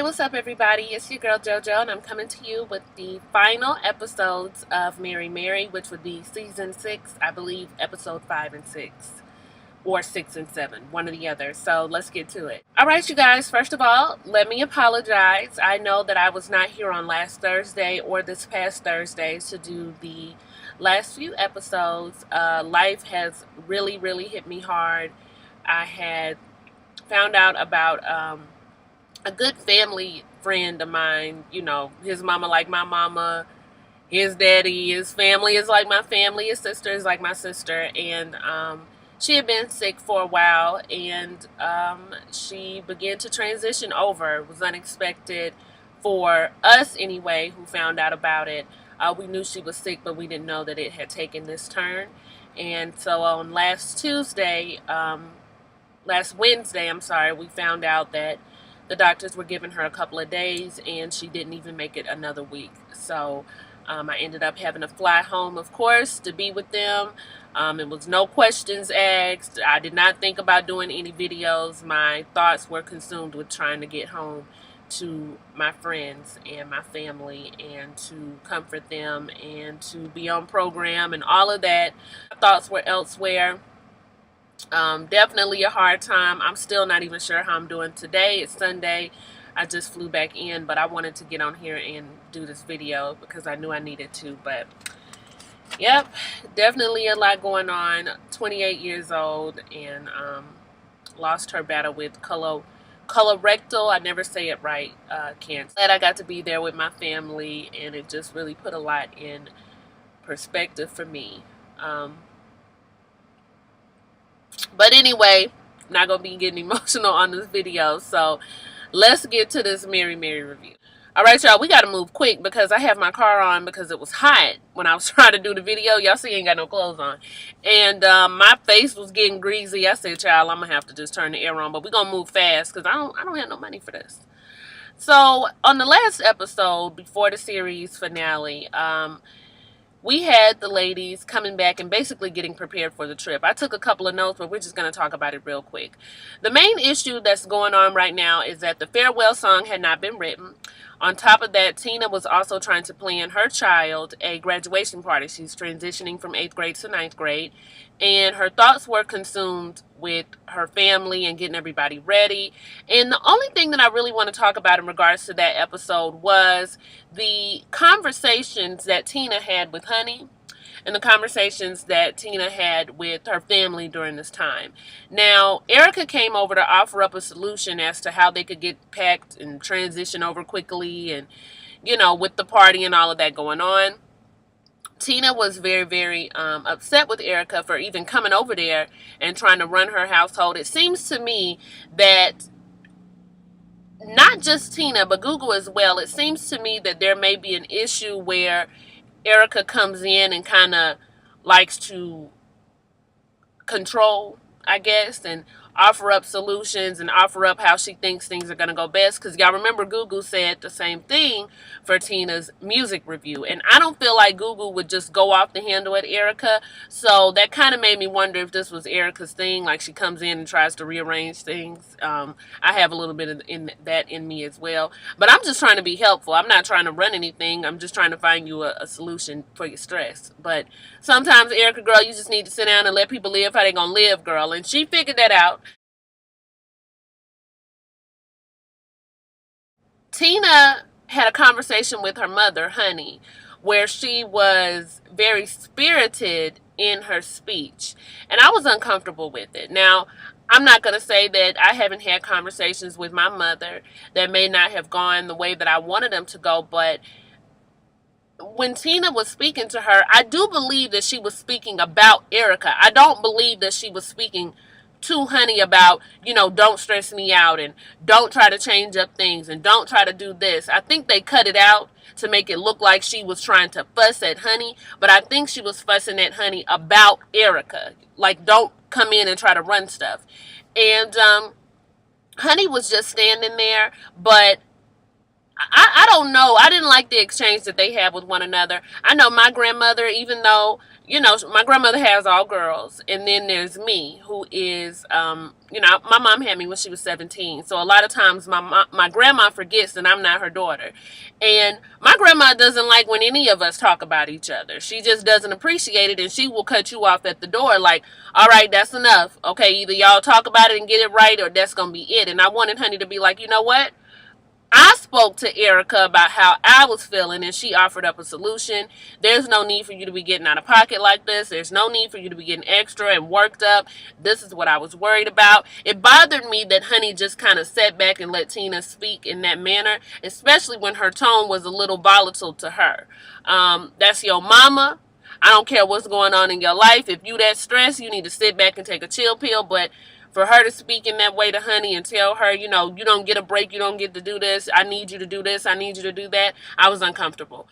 Hey, what's up, everybody? It's your girl JoJo, and I'm coming to you with the final episodes of Mary Mary, which would be season 6, I believe, episode 5 and 6, or 6 and 7, one or the other. So let's get to it. All right, you guys, first of all, let me apologize. I know that I was not here on last Thursday or this past Thursday to do the last few episodes. Life has really hit me hard. I had found out about a good family friend of mine. You know, his mama like my mama, his daddy, his family is like my family, his sister is like my sister, and she had been sick for a while, and she began to transition over. It was unexpected for us anyway, who found out about it. We knew she was sick, but we didn't know that it had taken this turn. And so on last Wednesday, we found out that the doctors were giving her a couple of days, and she didn't even make it another week. So I ended up having to fly home, of course, to be with them. It was no questions asked. I did not think about doing any videos. My thoughts were consumed with trying to get home to my friends and my family and to comfort them and to be on program and all of that. My thoughts were elsewhere. Definitely a hard time. I'm still not even sure how I'm doing today. It's Sunday. I just flew back in, but I wanted to get on here and do this video because I knew I needed to. But yep, definitely a lot going on. 28 years old, and lost her battle with colorectal, I never say it right, cancer. Glad I got to be there with my family, and it just really put a lot in perspective for me. But anyway, not going to be getting emotional on this video. So let's get to this Mary Mary review. Alright, y'all, we got to move quick because I have my car on because it was hot when I was trying to do the video. Y'all see I ain't got no clothes on. And my face was getting greasy. I said, child, I'm going to have to just turn the air on. But we're going to move fast because I don't have no money for this. So on the last episode before the series finale, we had the ladies coming back and basically getting prepared for the trip. I took a couple of notes, but we're just going to talk about it real quick. The main issue that's going on right now is that the farewell song had not been written. On top of that, Tina was also trying to plan her child a graduation party. She's transitioning from 8th grade to 9th grade. And her thoughts were consumed with her family and getting everybody ready. And the only thing that I really want to talk about in regards to that episode was the conversations that Tina had with Honey and the conversations that Tina had with her family during this time. Now, Erica came over to offer up a solution as to how they could get packed and transition over quickly, and, you know, with the party and all of that going on. Tina was very upset with Erica for even coming over there and trying to run her household. It seems to me that not just Tina, but Gugu as well, it seems to me that there may be an issue where Erica comes in and kind of likes to control, I guess, and offer up solutions and offer up how she thinks things are going to go best. Because y'all remember Gugu said the same thing for Tina's music review. And I don't feel like Gugu would just go off the handle at Erica. So that kind of made me wonder if this was Erica's thing. Like she comes in and tries to rearrange things. I have a little bit of that in me as well. But I'm just trying to be helpful. I'm not trying to run anything. I'm just trying to find you a solution for your stress. But sometimes, Erica, girl, you just need to sit down and let people live how they're going to live, girl. And she figured that out. Tina had a conversation with her mother, Honey, where she was very spirited in her speech. And I was uncomfortable with it. Now, I'm not going to say that I haven't had conversations with my mother that may not have gone the way that I wanted them to go, but when Tina was speaking to her, I do believe that she was speaking about Erica. I don't believe that she was speaking to Honey about, you know, don't stress me out and don't try to change up things and don't try to do this. I think they cut it out to make it look like she was trying to fuss at Honey, but I think she was fussing at Honey about Erica. Like, don't come in and try to run stuff. And Honey was just standing there, but I don't know. I didn't like the exchange that they had with one another. I know my grandmother, even though, my grandmother has all girls. And then there's me, who is, my mom had me when she was 17. So a lot of times my grandma forgets that I'm not her daughter. And my grandma doesn't like when any of us talk about each other. She just doesn't appreciate it, and she will cut you off at the door like, all right, that's enough. Okay, either y'all talk about it and get it right, or that's going to be it. And I wanted Honey to be like, you know what? I spoke to Erica about how I was feeling, and she offered up a solution. There's no need for you to be getting out of pocket like this. There's no need for you to be getting extra and worked up. This is what I was worried about. It bothered me that Honey just kind of sat back and let Tina speak in that manner, especially when her tone was a little volatile to her. That's your mama. I don't care what's going on in your life. If you that stressed, you need to sit back and take a chill pill. But for her to speak in that way to Honey and tell her, you don't get a break, you don't get to do this, I need you to do this, I need you to do that, I was uncomfortable.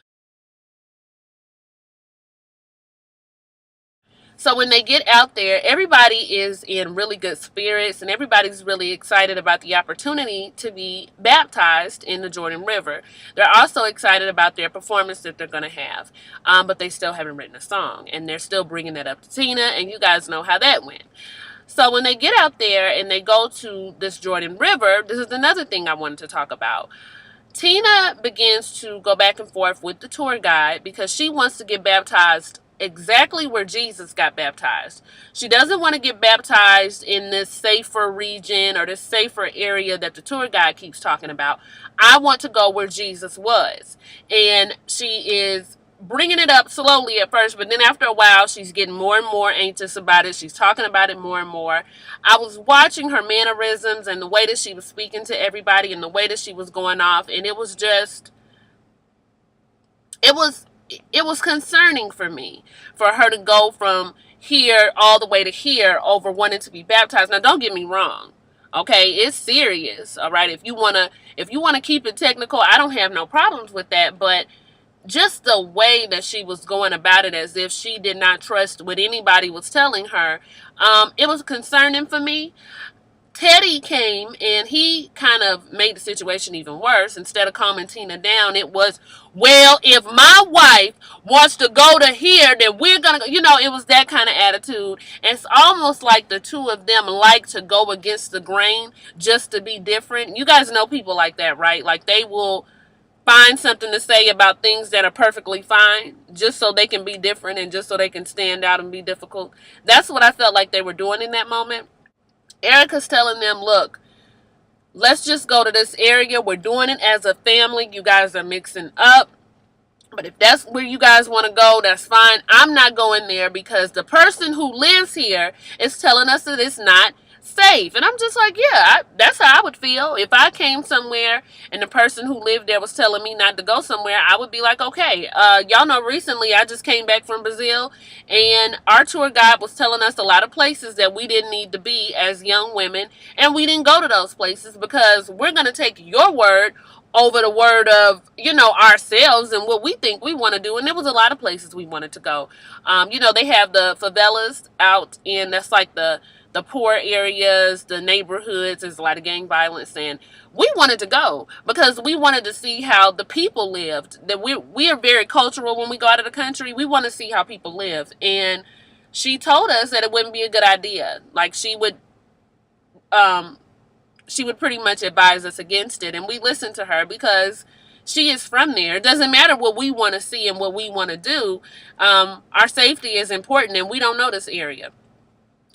So when they get out there, everybody is in really good spirits, and everybody's really excited about the opportunity to be baptized in the Jordan River. They're also excited about their performance that they're going to have, but they still haven't written a song, and they're still bringing that up to Tina, and you guys know how that went. So when they get out there and they go to this Jordan River, this is another thing I wanted to talk about. Tina begins to go back and forth with the tour guide because she wants to get baptized exactly where Jesus got baptized. She doesn't want to get baptized in this safer region or this safer area that the tour guide keeps talking about. I want to go where Jesus was. And she is bringing it up slowly at first, but then after a while she's getting more and more anxious about it. She's talking about it more and more. I was watching her mannerisms and the way that she was speaking to everybody and the way that she was going off, and it was concerning for me, for her to go from here all the way to here over wanting to be baptized. Now don't get me wrong, okay, it's serious, all right? If you want to keep it technical, I don't have no problems with that, but just the way that she was going about it, as if she did not trust what anybody was telling her, it was concerning for me. Teddy came and he kind of made the situation even worse. Instead of calming Tina down, it was, well, if my wife wants to go to here, then we're going to go. It was that kind of attitude. And it's almost like the two of them like to go against the grain just to be different. You guys know people like that, right? Like they will find something to say about things that are perfectly fine just so they can be different and just so they can stand out and be difficult. That's what I felt like they were doing in that moment. Erica's telling them, look, let's just go to this area. We're doing it as a family. You guys are mixing up. But if that's where you guys want to go, that's fine. I'm not going there because the person who lives here is telling us that it's not safe. And I'm just like, yeah, that's how I would feel. If I came somewhere and the person who lived there was telling me not to go somewhere, I would be like, okay, y'all know recently I just came back from Brazil and our tour guide was telling us a lot of places that we didn't need to be as young women, and we didn't go to those places because we're going to take your word over the word of, ourselves and what we think we want to do. And there was a lot of places we wanted to go. They have the favelas out in, that's like the poor areas, the neighborhoods. There's a lot of gang violence, and we wanted to go because we wanted to see how the people lived. That we are very cultural when we go out of the country. We want to see how people live, and she told us that it wouldn't be a good idea. Like she would pretty much advise us against it, and we listened to her because she is from there. It doesn't matter what we want to see and what we want to do. Our safety is important, and we don't know this area.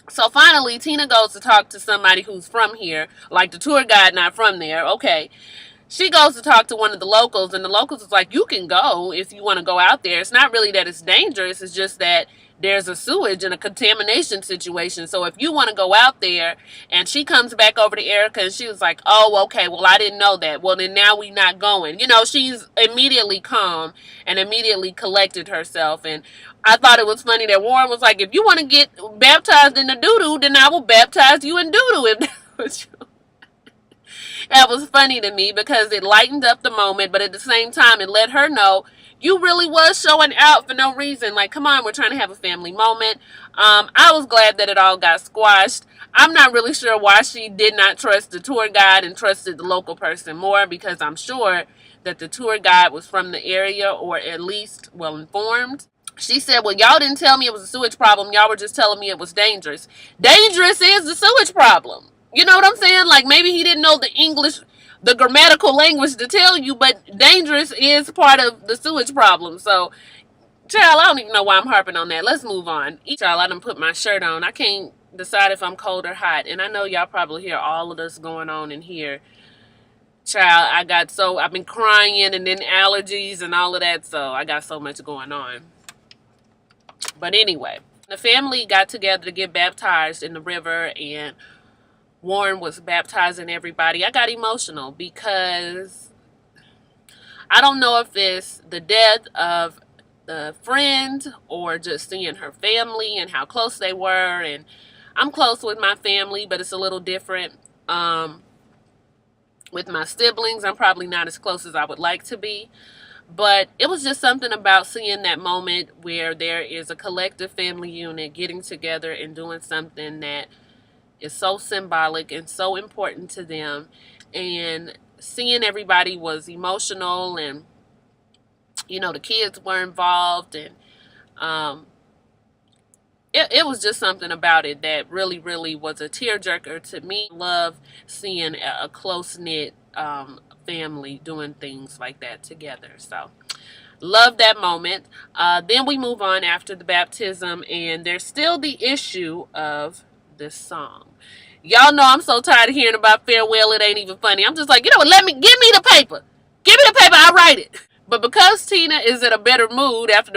So finally, Tina goes to talk to somebody who's from here, like the tour guide not from there. Okay. She goes to talk to one of the locals, and the locals is like, you can go if you want to go out there. It's not really that it's dangerous. It's just that there's a sewage and a contamination situation. So if you want to go out there, and she comes back over to Erica, and she was like, oh, okay, well, I didn't know that. Well, then now we not going. She's immediately calm and immediately collected herself. And I thought it was funny that Warren was like, if you want to get baptized in the doo-doo, then I will baptize you in doo-doo if that was you. That was funny to me because it lightened up the moment, but at the same time, it let her know you really was showing out for no reason. Like, come on, we're trying to have a family moment. I was glad that it all got squashed. I'm not really sure why she did not trust the tour guide and trusted the local person more, because I'm sure that the tour guide was from the area or at least well informed. She said, well, y'all didn't tell me it was a sewage problem. Y'all were just telling me it was dangerous. Dangerous is the sewage problem. You know what I'm saying? Like, maybe he didn't know the English, the grammatical language to tell you, but dangerous is part of the sewage problem. So, child, I don't even know why I'm harping on that. Let's move on. Child, I done put my shirt on. I can't decide if I'm cold or hot. And I know y'all probably hear all of this going on in here. Child, I've been crying and then allergies and all of that. So, I got so much going on. But anyway, the family got together to get baptized in the river, and Warren was baptizing everybody. I got emotional because I don't know if it's the death of the friend or just seeing her family and how close they were. And I'm close with my family, but it's a little different. With my siblings, I'm probably not as close as I would like to be. But it was just something about seeing that moment where there is a collective family unit getting together and doing something that is so symbolic and so important to them. And seeing everybody was emotional, and, you know, the kids were involved. And it was just something about it that really, really was a tearjerker to me. Love seeing a close-knit family doing things like that together. So love that moment. Then we move on after the baptism, and there's still the issue of this song. Y'all know I'm so tired of hearing about Farewell, it ain't even funny. I'm just like, you know what, give me the paper. Give me the paper, I'll write it. But because Tina is in a better mood after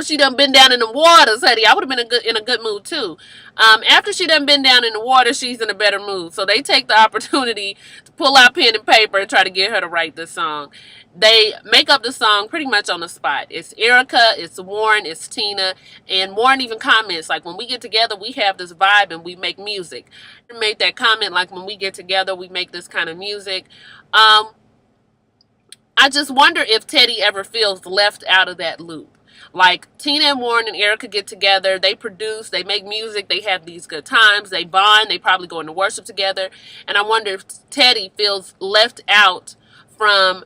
she done been down in the waters, honey, I would have been in a good mood too. After she done been down in the water, she's in a better mood. So they take the opportunity to pull out pen and paper and try to get her to write this song. They make up the song pretty much on the spot. It's Erica, it's Warren, it's Tina, and Warren even comments, like, when we get together, we have this vibe and we make music. He made that comment, like, when we get together, we make this kind of music. I just wonder if Teddy ever feels left out of that loop. Like, Tina and Warren and Erica get together, they produce, they make music, they have these good times, they bond, they probably go into worship together. And I wonder if Teddy feels left out from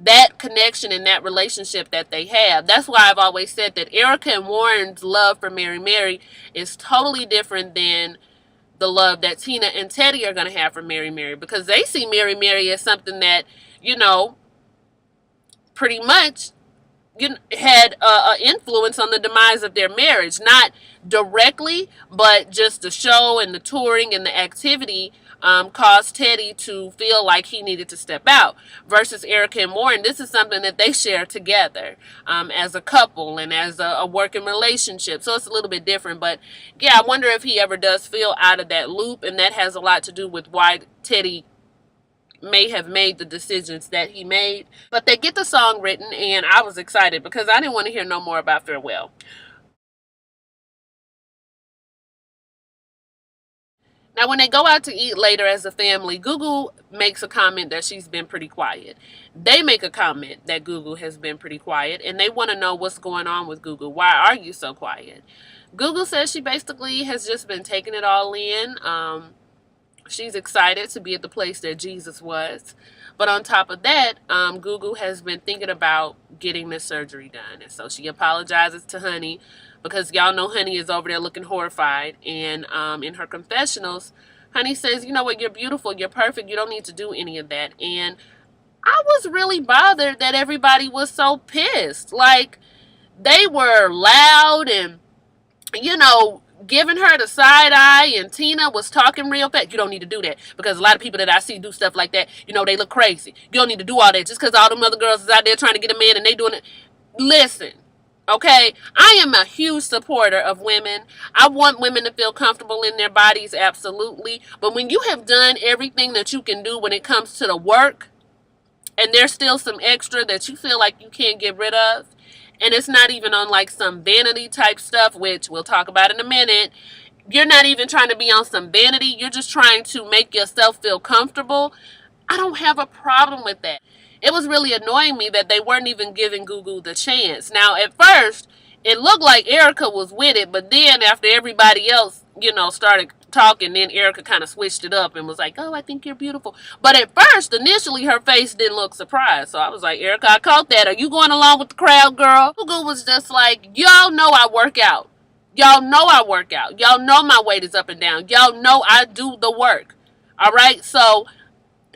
that connection and that relationship that they have. That's why I've always said that Erica and Warren's love for Mary Mary is totally different than the love that Tina and Teddy are going to have for Mary Mary, because they see Mary Mary as something that, you know, pretty much had an influence on the demise of their marriage. Not directly, but just the show and the touring and the activity caused Teddy to feel like he needed to step out. Versus Erica and Warren, this is something that they share together as a couple and as a working relationship. So it's a little bit different. But yeah, I wonder if he ever does feel out of that loop, and that has a lot to do with why Teddy may have made the decisions that he made. But they get the song written, and I was excited because I didn't want to hear no more about Farewell. Now, when they go out to eat later as a family, Gugu makes a comment that she's been pretty quiet. They make a comment that Gugu has been pretty quiet, and they want to know what's going on with Gugu. Why are you so quiet? Gugu says she basically has just been taking it all in. She's excited to be at the place that Jesus was. But on top of that, Gugu has been thinking about getting this surgery done. And so she apologizes to Honey, because y'all know Honey is over there looking horrified. And in her confessionals, Honey says, you know what, you're beautiful, you're perfect, you don't need to do any of that. And I was really bothered that everybody was so pissed. Like, they were loud and, you know, giving her the side eye, and Tina was talking real fast. You don't need to do that, because a lot of people that I see do stuff like that, you know, they look crazy. You don't need to do all that just because all them other girls is out there trying to get a man and they doing it. Listen, okay, I am a huge supporter of women. I want women to feel comfortable in their bodies, absolutely. But when you have done everything that you can do when it comes to the work, and there's still some extra that you feel like you can't get rid of, and it's not even on like some vanity type stuff, which we'll talk about in a minute. You're not even trying to be on some vanity. You're just trying to make yourself feel comfortable. I don't have a problem with that. It was really annoying me that they weren't even giving Gugu the chance. Now, at first, it looked like Erica was with it, but then after everybody else, started talking, then Erica kind of switched it up and was like, "Oh, I think you're beautiful." But at first, initially, her face didn't look surprised. So I was like, "Erica, I caught that. Are you going along with the crowd, girl?" Gugu was just like, "Y'all know I work out. Y'all know I work out. Y'all know my weight is up and down. Y'all know I do the work. All right, so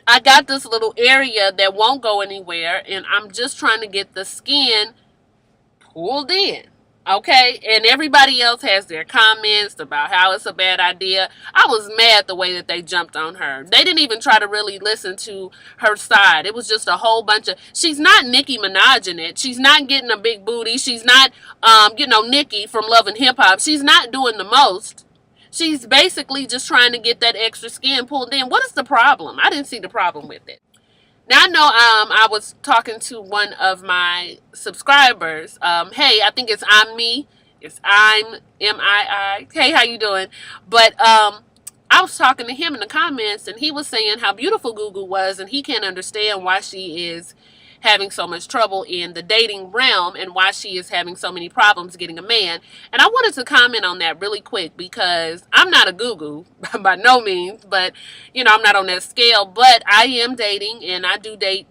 I got this little area that won't go anywhere, and I'm just trying to get the skin pulled in. Okay? And everybody else has their comments about how it's a bad idea. I was mad the way that they jumped on her. They didn't even try to really listen to her side. It was just a whole bunch of, she's not Nicki Minaj in it. She's not getting a big booty. She's not, Nicki from Love and Hip Hop. She's not doing the most. She's basically just trying to get that extra skin pulled in. What is the problem? I didn't see the problem with it. Now I know I was talking to one of my subscribers. Hey, I think it's I'm me. It's I'm MII. Hey, how you doing? But I was talking to him in the comments, and he was saying how beautiful Gugu was, and he can't understand why she is having so much trouble in the dating realm and why she is having so many problems getting a man. And I wanted to comment on that really quick because I'm not a Gugu by no means, but I'm not on that scale, but I am dating and I do date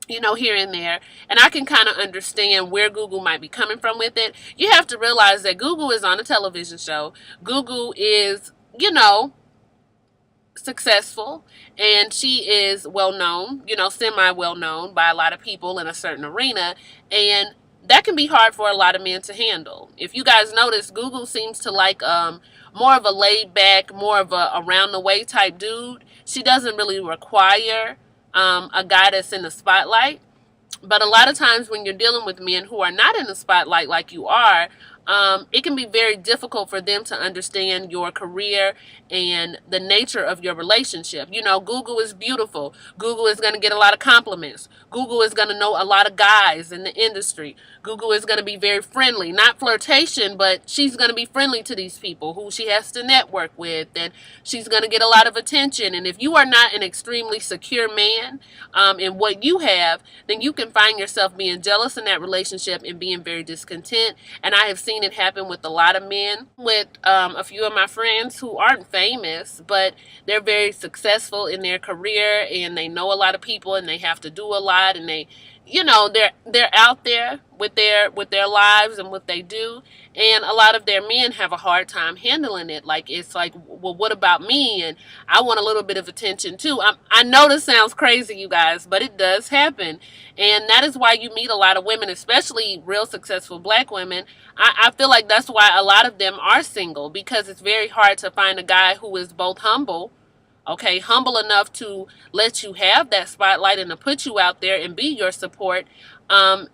here and there, and I can kind of understand where Gugu might be coming from with it. You have to realize that Gugu is on a television show. Gugu is, successful, and she is well known, semi well known by a lot of people in a certain arena, and that can be hard for a lot of men to handle. If you guys notice, Gugu seems to like more of a laid back, more of a around the way type dude. She doesn't really require a guy that's in the spotlight. But a lot of times when you're dealing with men who are not in the spotlight like you are, it can be very difficult for them to understand your career and the nature of your relationship. Gugu is beautiful. Gugu is going to get a lot of compliments. Gugu is going to know a lot of guys in the industry. Gugu is going to be very friendly. Not flirtation, but she's going to be friendly to these people who she has to network with, and she's going to get a lot of attention. And if you are not an extremely secure man in what you have, then you can find yourself being jealous in that relationship and being very discontent. And I have seen it happen with a lot of men, with a few of my friends who aren't famous, but they're very successful in their career, and they know a lot of people, and they have to do a lot, and they're out there with their lives and what they do, and a lot of their men have a hard time handling it. Like, it's like, well, what about me? And I want a little bit of attention too. I know this sounds crazy, you guys, but it does happen, and that is why you meet a lot of women, especially real successful black women. I feel like that's why a lot of them are single, because it's very hard to find a guy who is both humble, okay, humble enough to let you have that spotlight and to put you out there and be your support, and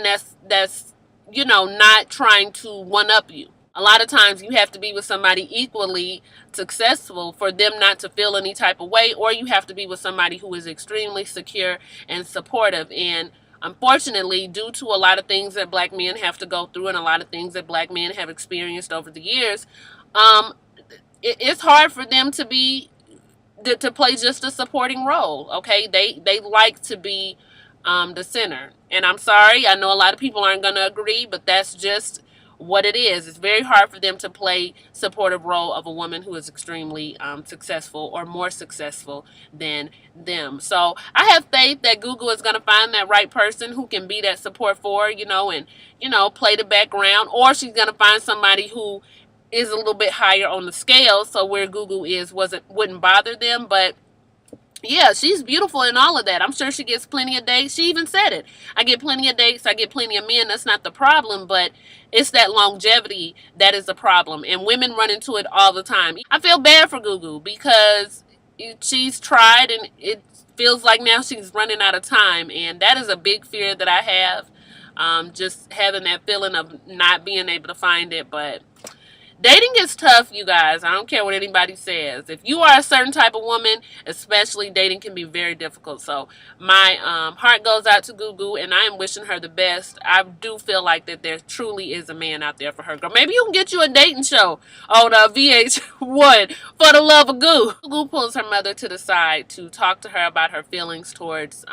that's not trying to one up you. A lot of times you have to be with somebody equally successful for them not to feel any type of way, or you have to be with somebody who is extremely secure and supportive. And unfortunately, due to a lot of things that black men have to go through and a lot of things that black men have experienced over the years, it's hard for them to play just a supporting role. Okay, they like to be the center, and I'm sorry, I know a lot of people aren't going to agree, but that's just what it is. It's very hard for them to play supportive role of a woman who is extremely successful or more successful than them. So I have faith that Gugu is going to find that right person who can be that support for her, and play the background, or she's going to find somebody who is a little bit higher on the scale, so where Gugu is wouldn't bother them. But yeah, she's beautiful and all of that. I'm sure she gets plenty of dates. She even said it. I get plenty of dates. I get plenty of men. That's not the problem, but it's that longevity that is the problem. And women run into it all the time. I feel bad for Gugu because she's tried, and it feels like now she's running out of time. And that is a big fear that I have. Just having that feeling of not being able to find it. But Dating is tough, you guys. I don't care what anybody says. If you are a certain type of woman, especially, dating can be very difficult. So my heart goes out to Gugu, and I am wishing her the best. I do feel like that there truly is a man out there for her. Girl, maybe you can get you a dating show on VH1 for the love of Gugu. Gugu pulls her mother to the side to talk to her about her feelings towards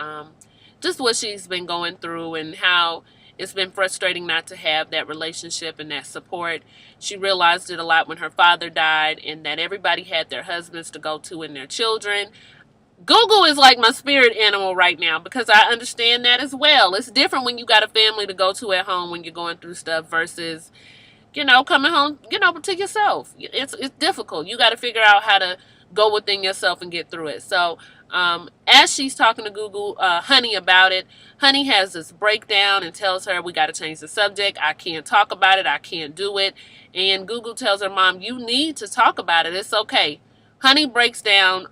just what she's been going through and how it's been frustrating not to have that relationship and that support. She realized it a lot when her father died, and that everybody had their husbands to go to and their children. Gugu is like my spirit animal right now because I understand that as well. It's different when you got a family to go to at home when you're going through stuff versus, coming home, to yourself. It's difficult. You got to figure out how to go within yourself and get through it. So as she's talking to Gugu, Honey, about it, Honey has this breakdown and tells her, we got to change the subject. I can't talk about it. I can't do it. And Gugu tells her mom, you need to talk about it. It's okay. Honey breaks down.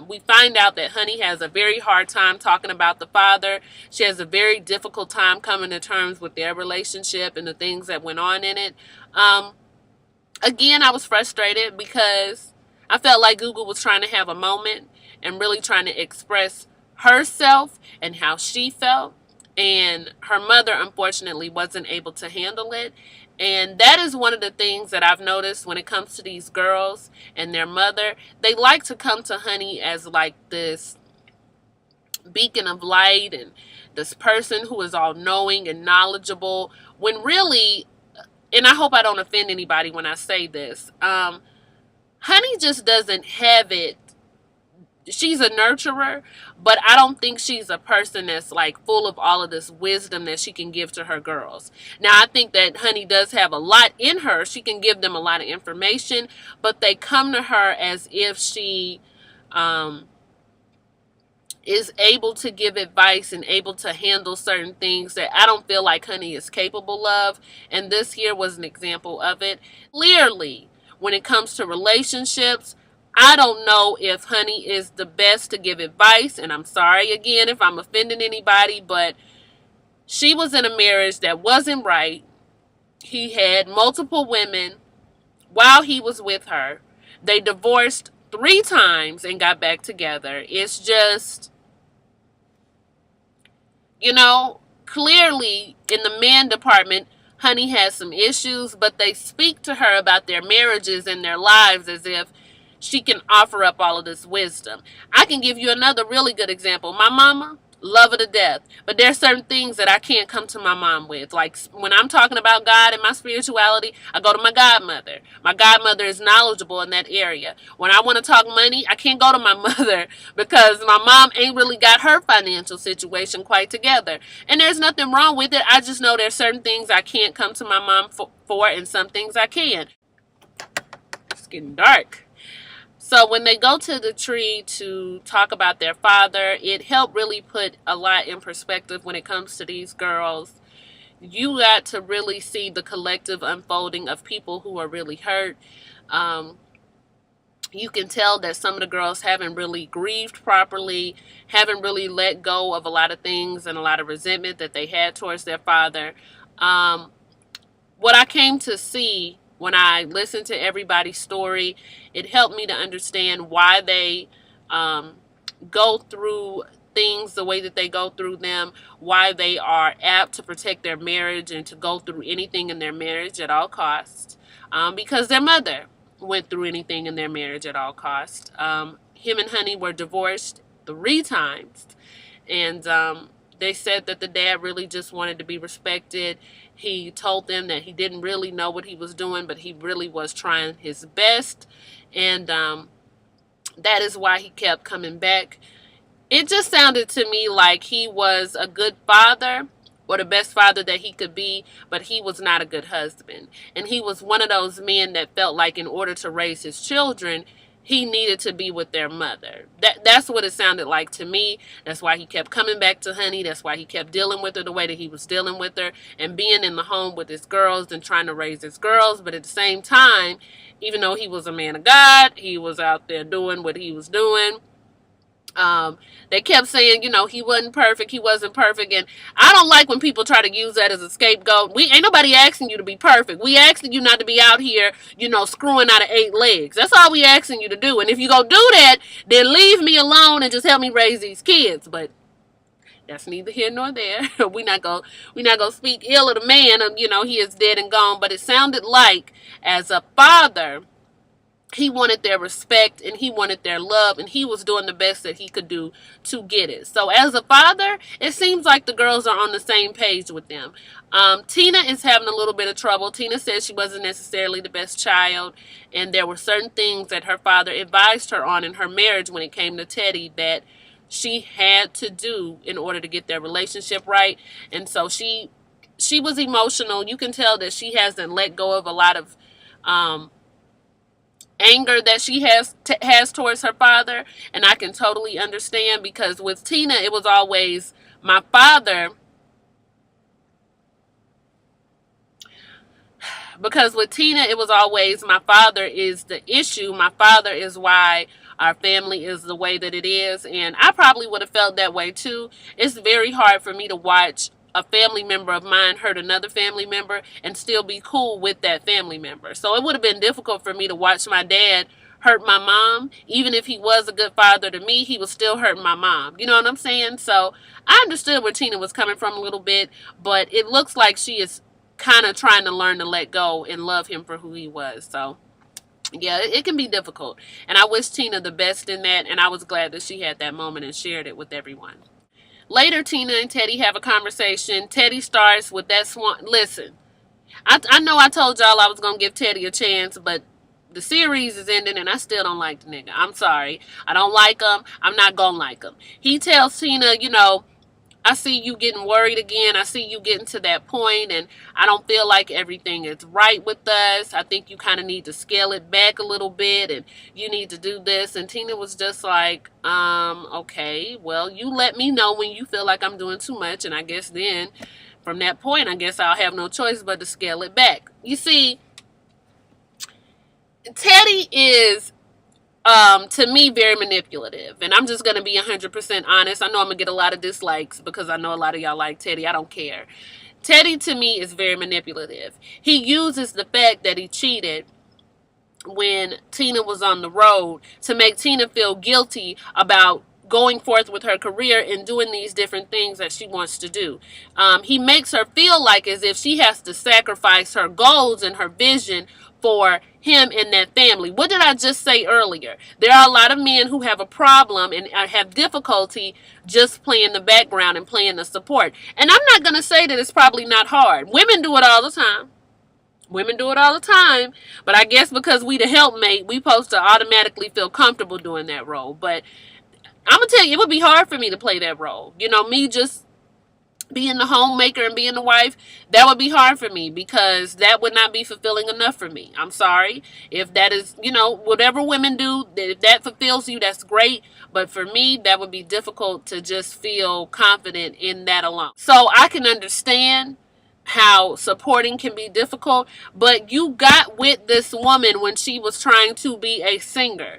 We find out that Honey has a very hard time talking about the father. She has a very difficult time coming to terms with their relationship and the things that went on in it. Again, I was frustrated because I felt like Gugu was trying to have a moment and really trying to express herself and how she felt. And her mother, unfortunately, wasn't able to handle it. And that is one of the things that I've noticed when it comes to these girls and their mother. They like to come to Honey as like this beacon of light and this person who is all knowing and knowledgeable, when really, and I hope I don't offend anybody when I say this, Honey just doesn't have it. She's a nurturer, but I don't think she's a person that's like full of all of this wisdom that she can give to her girls. Now, I think that Honey does have a lot in her. She can give them a lot of information, but they come to her as if she is able to give advice and able to handle certain things that I don't feel like Honey is capable of. And this here was an example of it. Clearly, when it comes to relationships, I don't know if Honey is the best to give advice, and I'm sorry again if I'm offending anybody, but she was in a marriage that wasn't right. He had multiple women while he was with her. They divorced 3 times and got back together. It's just, clearly in the man department, Honey has some issues, but they speak to her about their marriages and their lives as if she can offer up all of this wisdom. I can give you another really good example. My mama, love her to death, but there's certain things that I can't come to my mom with. Like when I'm talking about God and my spirituality, I go to my godmother. My godmother is knowledgeable in that area. When I want to talk money, I can't go to my mother because my mom ain't really got her financial situation quite together. And there's nothing wrong with it. I just know there's certain things I can't come to my mom for and some things I can. It's getting dark. So when they go to the tree to talk about their father, it helped really put a lot in perspective when it comes to these girls. You got to really see the collective unfolding of people who are really hurt. You can tell that some of the girls haven't really grieved properly, haven't really let go of a lot of things and a lot of resentment that they had towards their father. What I came to see when I listened to everybody's story, it helped me to understand why they go through things the way that they go through them, why they are apt to protect their marriage and to go through anything in their marriage at all costs, because their mother went through anything in their marriage at all costs. Him and Honey were divorced 3 times, and they said that the dad really just wanted to be respected. He told them that he didn't really know what he was doing, but he really was trying his best. And that is why he kept coming back. It just sounded to me like he was a good father, or the best father that he could be, but he was not a good husband. And he was one of those men that felt like in order to raise his children, he needed to be with their mother. That's what it sounded like to me. That's why he kept coming back to Honey. That's why he kept dealing with her the way that he was dealing with her and being in the home with his girls and trying to raise his girls. But at the same time, even though he was a man of God, he was out there doing what he was doing. Um, they kept saying, he wasn't perfect, and I don't like when people try to use that as a scapegoat. We ain't nobody asking you to be perfect. We asking you not to be out here, screwing out of 8 legs. That's all we asking you to do. And if you go do that, then leave me alone and just help me raise these kids. But that's neither here nor there. we not gonna speak ill of the man. He is dead and gone. But it sounded like, as a father, he wanted their respect and he wanted their love, and he was doing the best that he could do to get it. So as a father, it seems like the girls are on the same page with them. Tina is having a little bit of trouble. Tina says she wasn't necessarily the best child, and there were certain things that her father advised her on in her marriage when it came to Teddy that she had to do in order to get their relationship right. And so she was emotional. You can tell that she hasn't let go of a lot of anger that she has towards her father, and I can totally understand, because with Tina it was always my father. Because with Tina, it was always my father is the issue. My father is why our family is the way that it is. And I probably would have felt that way too. It's very hard for me to watch a family member of mine hurt another family member and still be cool with that family member. So it would have been difficult for me to watch my dad hurt my mom. Even if he was a good father to me, he was still hurting my mom. You know what I'm saying? So I understood where Tina was coming from a little bit, but it looks like she is kind of trying to learn to let go and love him for who he was. So yeah, it can be difficult, and I wish Tina the best in that, and I was glad that she had that moment and shared it with everyone. Later, Tina and Teddy have a conversation. Teddy starts with that swan. Listen, I know I told y'all I was going to give Teddy a chance, but the series is ending and I still don't like the nigga. I'm sorry. I don't like him. I'm not going to like him. He tells Tina, I see you getting worried again. I see you getting to that point, and I don't feel like everything is right with us. I think you kind of need to scale it back a little bit, and you need to do this. And Tina was just like, okay, well, you let me know when you feel like I'm doing too much, and I guess then from that point, I guess I'll have no choice but to scale it back. You see, Teddy is to me, very manipulative. And I'm just going to be 100% honest. I know I'm going to get a lot of dislikes because I know a lot of y'all like Teddy. I don't care. Teddy, to me, is very manipulative. He uses the fact that he cheated when Tina was on the road to make Tina feel guilty about going forth with her career and doing these different things that she wants to do. He makes her feel like as if she has to sacrifice her goals and her vision for him and that family. What did I just say earlier? There are a lot of men who have a problem and have difficulty just playing the background and playing the support. And I'm not going to say that it's probably not hard. Women do it all the time. Women do it all the time. But I guess because we the helpmate, we supposed to automatically feel comfortable doing that role. But I'm going to tell you, it would be hard for me to play that role. Me just being the homemaker and being the wife, that would be hard for me because that would not be fulfilling enough for me. I'm sorry. If that is, whatever women do, if that fulfills you, that's great. But for me, that would be difficult to just feel confident in that alone. So I can understand how supporting can be difficult, but you got with this woman when she was trying to be a singer.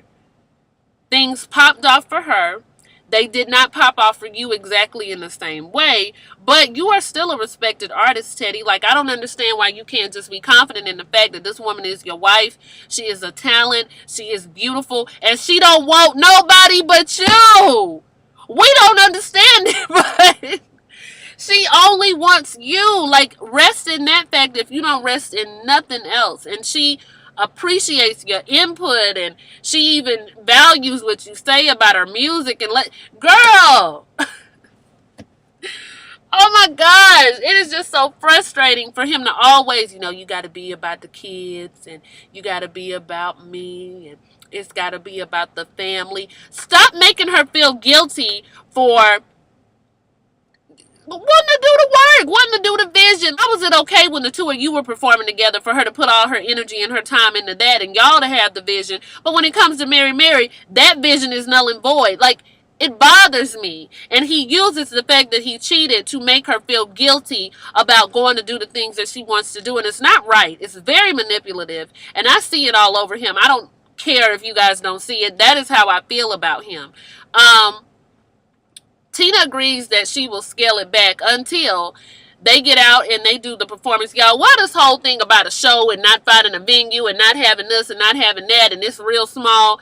Things popped off for her. They did not pop off for you exactly in the same way, but you are still a respected artist, Teddy. Like, I don't understand why you can't just be confident in the fact that this woman is your wife. She is a talent. She is beautiful, and she don't want nobody but you. We don't understand it, but she only wants you. Like, rest in that fact if you don't rest in nothing else. And she appreciates your input, and she even values what you say about her music. And girl, oh my gosh, it is just so frustrating for him to always, you got to be about the kids, and you got to be about me, and it's got to be about the family. Stop making her feel guilty for wanting to do the work, wanting to do the vision. How was it okay when the two of you were performing together for her to put all her energy and her time into that and y'all to have the vision? But when it comes to Mary, that vision is null and void. Like, it bothers me. And he uses the fact that he cheated to make her feel guilty about going to do the things that she wants to do. And it's not right. It's very manipulative. And I see it all over him. I don't care if you guys don't see it. That is how I feel about him. Tina agrees that she will scale it back until they get out and they do the performance. Y'all, why this whole thing about a show and not finding a venue and not having this and not having that and it's real small?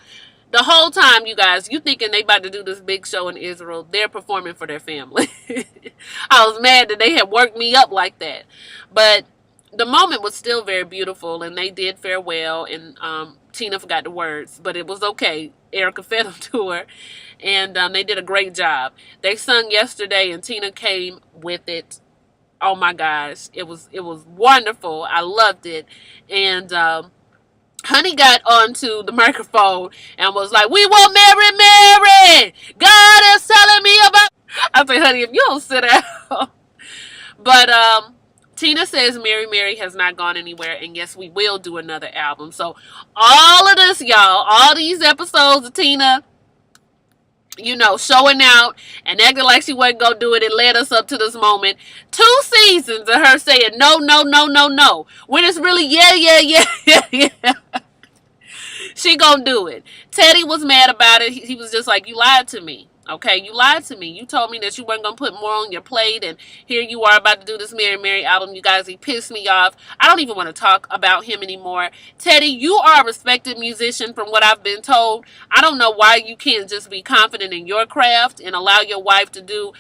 The whole time, you guys, you thinking they about to do this big show in Israel, they're performing for their family. I was mad that they had worked me up like that. But the moment was still very beautiful, and they did farewell, and Tina forgot the words, but it was okay. Erica fed them to her, and they did a great job. They sung yesterday, and Tina came with it. Oh my gosh, it was wonderful. I loved it, and Honey got onto the microphone and was like, "We want Mary, Mary. God is telling me about." I said, "Honey, if you don't sit down." But Tina says Mary Mary has not gone anywhere, and yes, we will do another album. So all of this, y'all, all these episodes of Tina, you know, showing out and acting like she wasn't gonna do it, it led us up to this moment. 2 seasons of her saying no, no, no, no, no. When it's really yeah, yeah, yeah, yeah, yeah. She gonna do it. Teddy was mad about it. He was just like, you lied to me. Okay, you lied to me. You told me that you weren't going to put more on your plate, and here you are about to do this Mary Mary album. You guys, he pissed me off. I don't even want to talk about him anymore. Teddy, you are a respected musician from what I've been told. I don't know why you can't just be confident in your craft and allow your wife to do.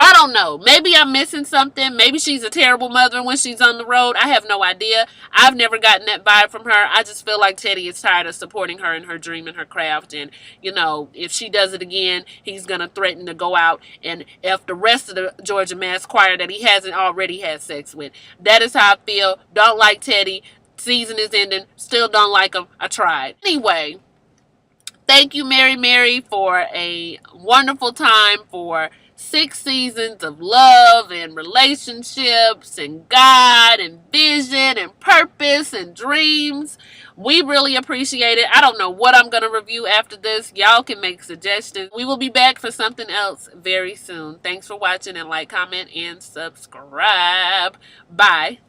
I don't know. Maybe I'm missing something. Maybe she's a terrible mother when she's on the road. I have no idea. I've never gotten that vibe from her. I just feel like Teddy is tired of supporting her in her dream and her craft. And, you know, if she does it again, he's going to threaten to go out and F the rest of the Georgia Mass Choir that he hasn't already had sex with. That is how I feel. Don't like Teddy. Season is ending. Still don't like him. I tried. Anyway, thank you, Mary Mary, for a wonderful time, for 6 seasons of love and relationships and God and vision and purpose and dreams. We really appreciate it. I don't know what I'm going to review after this. Y'all can make suggestions. We will be back for something else very soon. Thanks for watching, and like, comment, and subscribe. Bye.